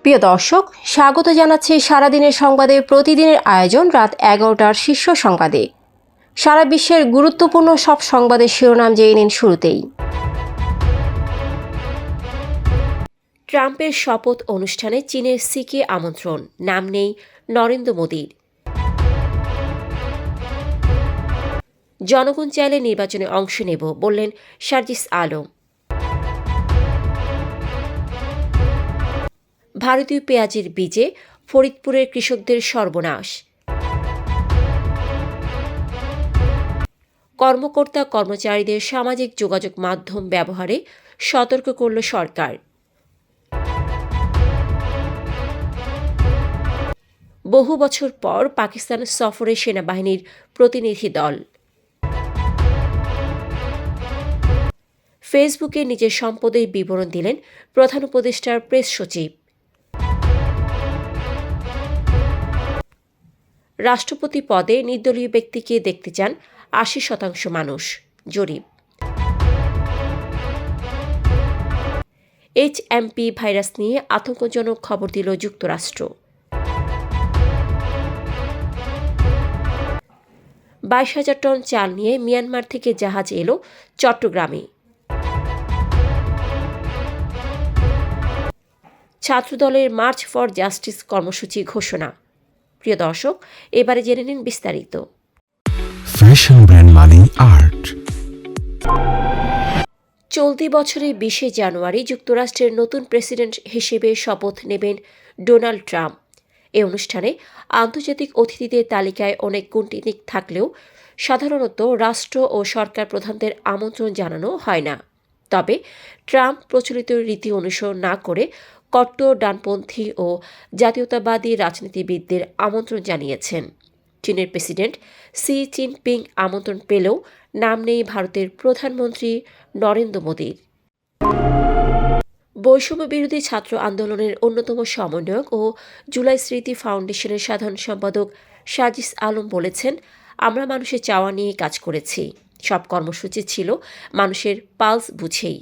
প্রিয় দর্শক, স্বাগত জানাচ্ছি সারাদিনের সংবাদে প্রতিদিনের আয়োজন রাত 11টার শীর্ষ সংবাদে। সারা বিশ্বের গুরুত্বপূর্ণ সব সংবাদের শিরোনাম জেনে নিন শুরুতেই। ট্রাম্পের শপথ অনুষ্ঠানে চীনের সিকে আমন্ত্রণ, নাম নেই নরেন্দ্র মোদীর। জনগণ চাইলে নির্বাচনে অংশ নেব বললেন সার্জিস আলম। ভারতীয় পেঁয়াজের বীজে ফরিদপুরের কৃষকদের সর্বনাশ। কর্মকর্তা কর্মচারীদের সামাজিক যোগাযোগ মাধ্যম ব্যবহারে সতর্ক করল সরকার। বহু বছর পর পাকিস্তান সফরে সেনাবাহিনীর প্রতিনিধি দল। ফেসবুকে নিজের সম্পদের বিবরণ দিলেন প্রধান উপদেষ্টার প্রেস সচিব। রাষ্ট্রপতি পদে নির্দলীয় ব্যক্তিকে দেখতে চান ৮০% মানুষ, জরিপ। HMP ভাইরাস নিয়ে আতঙ্কজনক খবর দিল যুক্তরাষ্ট্র। ২২,০০০ টন চাল নিয়ে মিয়ানমার থেকে জাহাজ এলো চট্টগ্রামে। ছাত্রদলের মার্চ ফর জাস্টিস কর্মসূচি ঘোষণা। প্রিয় দর্শক, এবারে জেনে নিন বিস্তারিত। ফ্যাশন ব্র্যান্ড মানে আর্ট। চলতি বছরের ২০শে জানুয়ারি যুক্তরাষ্ট্রের নতুন প্রেসিডেন্ট হিসেবে শপথ নেবেন ডোনাল্ড ট্রাম্প। এ অনুষ্ঠানে আন্তর্জাতিক অতিথিদের তালিকায় অনেক কূটনীতিক থাকলেও সাধারণত রাষ্ট্র ও সরকার প্রধানদের আমন্ত্রণ জানানো হয় না। তবে ট্রাম্প প্রচলিত রীতি অনুসরণ না করে কট্টর ডানপন্থী ও জাতীয়তাবাদী রাজনীতিবিদদের আমন্ত্রণ জানিয়েছেন। চীনের প্রেসিডেন্ট সি জিনপিং আমন্ত্রণ পেলেও নাম নেই ভারতের প্রধানমন্ত্রী নরেন্দ্র মোদীর। বৈষম্য বিরোধী ছাত্র আন্দোলনের অন্যতম সমন্বয়ক ও জুলাই স্মৃতি ফাউন্ডেশনের সাধারণ সম্পাদক সার্জিস আলম বলেছেন, আমরা মানুষের চাওয়া নিয়ে কাজ করেছি। সব কর্মসূচি ছিল মানুষের পালস বুঝেই।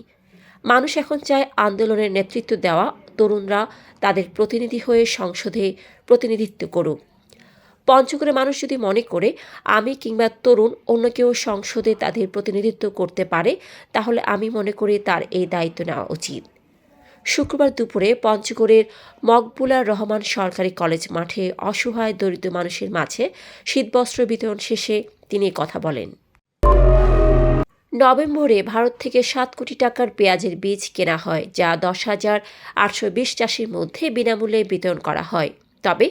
মানুষ এখন চায় আন্দোলনের নেতৃত্ব দেওয়া তরুণরা তাদের প্রতিনিধি হয়ে সংসদে প্রতিনিধিত্ব করুক। পঞ্চগড়ে মানুষ যদি মনে করে আমি কিংবা তরুণ অন্য কেউ সংসদে তাদের প্রতিনিধিত্ব করতে পারে, তাহলে আমি মনে করি তার এই দায়িত্ব নেওয়া উচিত। শুক্রবার দুপুরে পঞ্চগড়ের মকবুলার রহমান সরকারি কলেজ মাঠে অসহায় দরিদ্র মানুষের মাঝে শীতবস্ত্র বিতরণ শেষে তিনি কথা বলেন। নভেম্বরে ভারত থেকে ৭ কোটি টাকার পেঁয়াজের বীজ কেনা হয়, যা ১০,৮২০ চাষির মধ্যে বিনামূল্যে বিতরণ করা হয়। তবে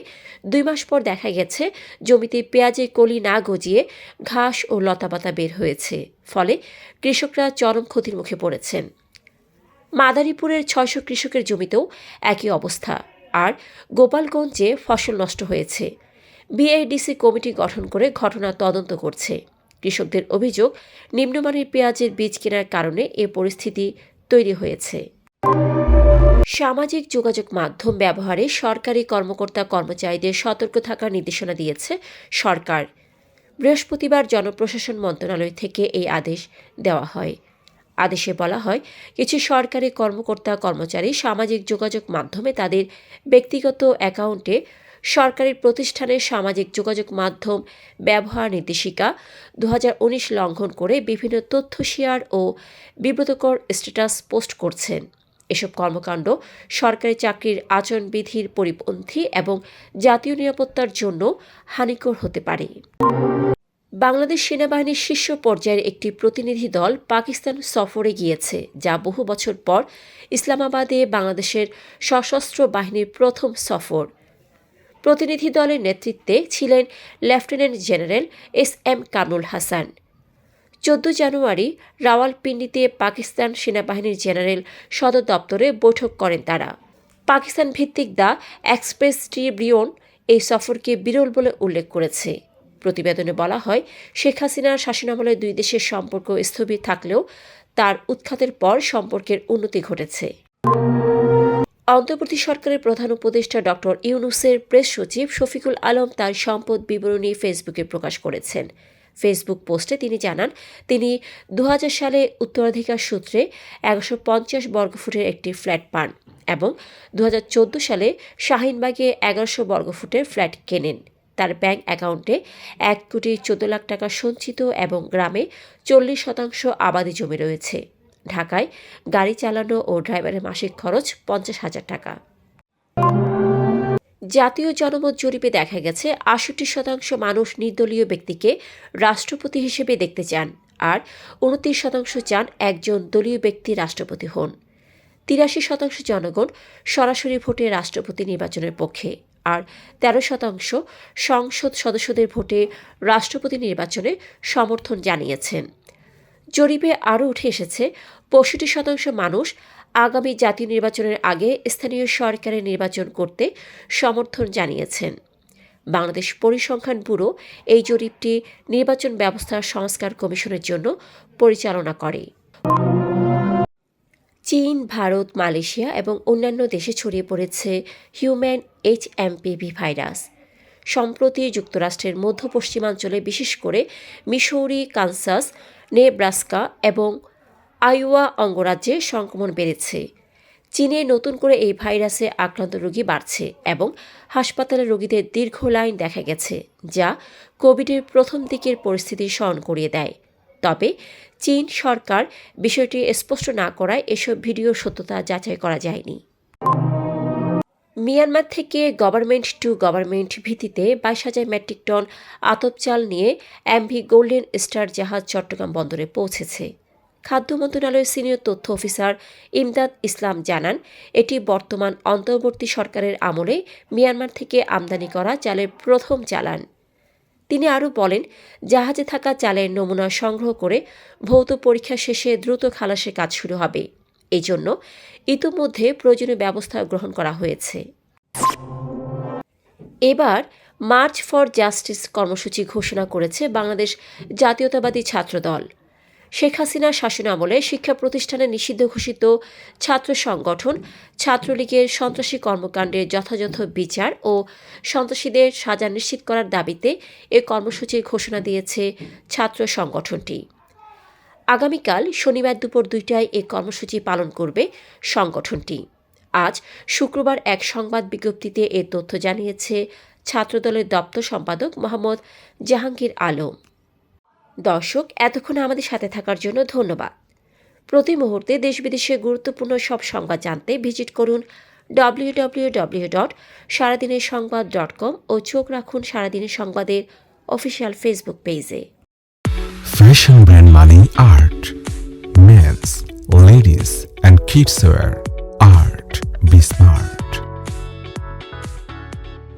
২ মাস পর দেখা গেছে জমিতে পেঁয়াজের কলি না গজিয়ে ঘাস ও লতাপাতা বের হয়েছে, ফলে কৃষকরা চরম ক্ষতির মুখে পড়েছেন। মাদারীপুরের ৬০০ কৃষকের জমিতেও একই অবস্থা, আর গোপালগঞ্জে ফসল নষ্ট হয়েছে। বিএডিসি কমিটি গঠন করে ঘটনা তদন্ত করছে। কৃষকদের অভিযোগ, নিম্নমানের পেঁয়াজের বীজ কেনার কারণে এ পরিস্থিতি তৈরি হয়েছে। সামাজিক যোগাযোগ মাধ্যম ব্যবহারে সরকারি কর্মকর্তা কর্মচারীদের সতর্ক থাকার নির্দেশনা দিয়েছে সরকার। বৃহস্পতিবার জনপ্রশাসন মন্ত্রণালয় থেকে এই আদেশ দেওয়া হয়। আদেশে বলা হয়, কিছু সরকারি কর্মকর্তা কর্মচারী সামাজিক যোগাযোগ মাধ্যমে তাদের ব্যক্তিগত অ্যাকাউন্টে সরকারি প্রতিষ্ঠানের সামাজিক যোগাযোগ মাধ্যম ব্যবহার নির্দেশিকা ২০১৯ লঙ্ঘন করে বিভিন্ন তথ্য শেয়ার ও বিব্রতকর স্ট্যাটাস পোস্ট করছেন। এসব কর্মকাণ্ড সরকারি চাকরির আচরণবিধির পরিপন্থী এবং জাতীয় নিরাপত্তার জন্য হানিকর হতে পারে। বাংলাদেশ সেনাবাহিনীর শীর্ষ পর্যায়ের একটি প্রতিনিধি দল পাকিস্তান সফরে গিয়েছে, যা বহু বছর পর ইসলামাবাদে বাংলাদেশের সশস্ত্র বাহিনীর প্রথম সফর। প্রতিনিধি দলের নেতৃত্বে ছিলেন lieutenant general SM Kamrul Hasan. ১৪ জানুয়ারি রাওয়ালপিন্ডিতে পাকিস্তান সেনাবাহিনীর জেনারেল সদর দপ্তরে বৈঠক করেন তারা। পাকিস্তান ভিত্তিক দ্য এক্সপ্রেস ট্রিবিউন এই সফরকে বিরল বলে উল্লেখ করেছে। প্রতিবেদনে বলা হয়, শেখ হাসিনার শাসনামলে দুই দেশের সম্পর্ক স্থবির থাকলেও তার উৎখাতের পর সম্পর্কের উন্নতি ঘটেছে। অন্তর্বর্তী সরকারের প্রধান উপদেষ্টা ড. ইউনূসের প্রেস সচিব শফিকুল আলম তার সম্পদ বিবরণী ফেসবুকে প্রকাশ করেছেন। ফেসবুক পোস্টে তিনি জানান, তিনি 2000 সালে উত্তরাধিকার সূত্রে 150 বর্গফুটের একটি ফ্ল্যাট পান এবং 2014 সালে শাহিনবাগে 1100 বর্গফুটের ফ্ল্যাট কেনেন। তার ব্যাংক অ্যাকাউন্টে 1,14,00,000 টাকা সঞ্চিত এবং গ্রামে 40% আবাদি জমি রয়েছে। ঢাকায় গাড়ি চালানো ও ড্রাইভারের মাসিক খরচ 50,000 টাকা। জাতীয় জনমত জরিপে দেখা গেছে 68% মানুষ নির্দলীয় ব্যক্তিকে রাষ্ট্রপতি হিসেবে দেখতে চান, আর 29% চান একজন দলীয় ব্যক্তি রাষ্ট্রপতি হন। 83% জনগণ সরাসরি ভোটে রাষ্ট্রপতি নির্বাচনের পক্ষে, আর 13% সংসদ সদস্যদের ভোটে রাষ্ট্রপতি নির্বাচনে সমর্থন জানিয়েছেন। জরিপে আরও উঠে এসেছে 65% মানুষ আগামী জাতীয় নির্বাচনের আগে স্থানীয় সরকারের নির্বাচন করতে সমর্থন জানিয়েছেন। বাংলাদেশ পরিসংখ্যান ব্যুরো এই জরিপটি নির্বাচন ব্যবস্থার সংস্কার কমিশনের জন্য পরিচালনা করে। চীন, ভারত, মালয়েশিয়া এবং অন্যান্য দেশে ছড়িয়ে পড়েছে হিউম্যান HMPV ভাইরাস। সম্প্রতি যুক্তরাষ্ট্রের মধ্য পশ্চিমাঞ্চলে, বিশেষ করে মিসৌরি, কানসাস, নেব্রাস্কা এবং আইওয়া অঙ্গরাজ্যে সংক্রমণ বেড়েছে। চীনে নতুন করে এই ভাইরাসে আক্রান্ত রোগী বাড়ছে এবং হাসপাতালে রোগীদের দীর্ঘ লাইন দেখা গেছে, যা কোভিডের প্রথম দিকের পরিস্থিতি স্মরণ করিয়ে দেয়। তবে চীন সরকার বিষয়টি স্পষ্ট না করায় এসব ভিডিওর সত্যতা যাচাই করা যায়নি। মিয়ানমার থেকে গভর্নমেন্ট টু গভর্নমেন্ট ভিত্তিতে 22,000 মেট্রিক টন আতপ চাল নিয়ে MV গোল্ডেন স্টার জাহাজ চট্টগ্রাম বন্দরে পৌঁছেছে। খাদ্য মন্ত্রণালয়ের সিনিয়র তথ্য অফিসার ইমদাদ ইসলাম জানান, এটি বর্তমান অন্তর্বর্তী সরকারের আমলে মিয়ানমার থেকে আমদানি করা চালের প্রথম চালান। তিনি আরও বলেন, জাহাজে থাকা চালের নমুনা সংগ্রহ করে ভৌত পরীক্ষা শেষে দ্রুত খালাসের কাজ শুরু হবে। এই জন্য ইতোমধ্যে প্রয়োজনীয় ব্যবস্থা গ্রহণ করা হয়েছে। এবার মার্চ ফর জাস্টিস কর্মসূচি ঘোষণা করেছে বাংলাদেশ জাতীয়তাবাদী ছাত্রদল। শেখ হাসিনার শাসনামলে শিক্ষা প্রতিষ্ঠানে নিষিদ্ধ ঘোষিত ছাত্র সংগঠন ছাত্রলীগের সন্ত্রাসী কর্মকাণ্ডের যথাযথ বিচার ও সন্ত্রাসীদের সাজা নিশ্চিত করার দাবিতে এ কর্মসূচির ঘোষণা দিয়েছে ছাত্র সংগঠনটি। আগামীকাল শনিবার দুপুর 2টায় এ কর্মসূচি পালন করবে সংগঠনটি। আজ শুক্রবার এক সংবাদ বিজ্ঞপ্তিতে এ তথ্য জানিয়েছে ছাত্রদলের দপ্তর সম্পাদক মোহাম্মদ জাহাঙ্গীর আলম। দর্শক, এতক্ষণ আমাদের সাথে থাকার জন্য ধন্যবাদ। প্রতি মুহূর্তে দেশ বিদেশের গুরুত্বপূর্ণ সব সংবাদ জানতে ভিজিট করুন www.সারাদিনেরসংবাদ.com ও চোখ রাখুন সারাদিনের সংবাদের অফিসিয়াল ফেসবুক পেজে। Fashion brand Money Art. Men's, ladies and kids wear.